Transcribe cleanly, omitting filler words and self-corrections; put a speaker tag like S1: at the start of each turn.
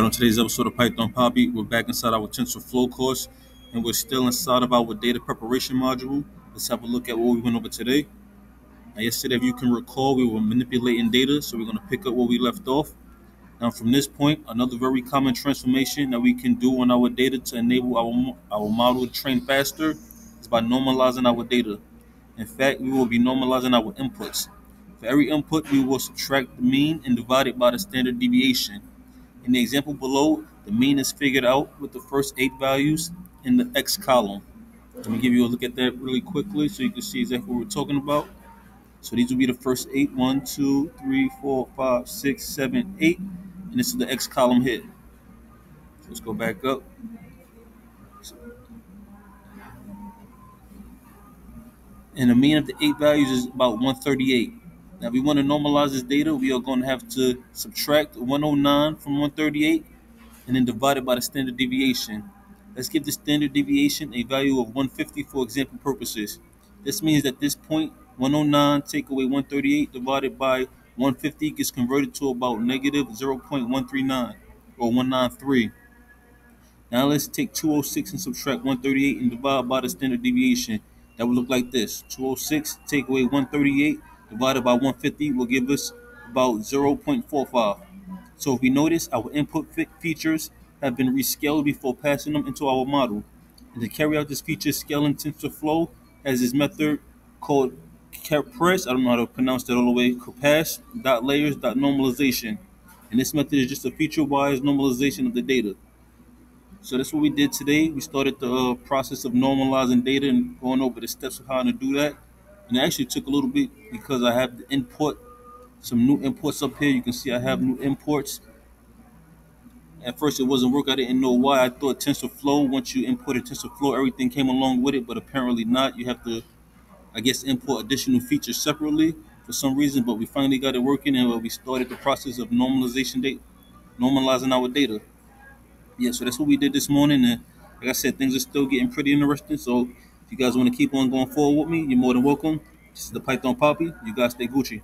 S1: Alright, on today's episode of Python Papi, we're back inside our TensorFlow course, and we're still inside of our data preparation module. Let's have a look at what we went over today. Now, yesterday, if you can recall, we were manipulating data, so we're going to pick up where we left off. Now, from this point, another very common transformation that we can do on our data to enable our model to train faster is by normalizing our data. In fact, we will be normalizing our inputs. For every input, we will subtract the mean and divide it by the standard deviation. In the example below, the mean is figured out with the first 8 values in the X column. Let me give you a look at that really quickly so you can see exactly what we're talking about. So these will be the first 8, 1, 2, 3, 4, 5, 6, 7, 8, and this is the X column here. So let's go back up. And the mean of the 8 values is about 138. Now, if we want to normalize this data, we are going to have to subtract 109 from 138 and then divide it by the standard deviation. Let's give the standard deviation a value of 150 for example purposes. This means that this point, 109 take away 138 divided by 150 gets converted to about negative 0.139 or 193. Now let's take 206 and subtract 138 and divide by the standard deviation. That would look like this. 206 take away 138 divided by 150 will give us about 0.45. So if we notice, our input features have been rescaled before passing them into our model. And to carry out this feature scaling, TensorFlow has this method called compress. I don't know how to pronounce that all the way. Compress.layers.normalization. And this method is just a feature-wise normalization of the data. So that's what we did today. We started the process of normalizing data and going over the steps of how to do that. And it actually took a little bit because I have the input, some new imports up here. You can see I have new imports. At first it wasn't working. I didn't know why. I thought TensorFlow, once you imported TensorFlow, everything came along with it, but apparently not. You have to, I guess, import additional features separately for some reason, but we finally got it working and we started the process of normalizing our data. Yeah, so that's what we did this morning, and like I said, things are still getting pretty interesting, so if you guys want to keep on going forward with me, you're more than welcome. This is the Python Papi. You guys stay Gucci.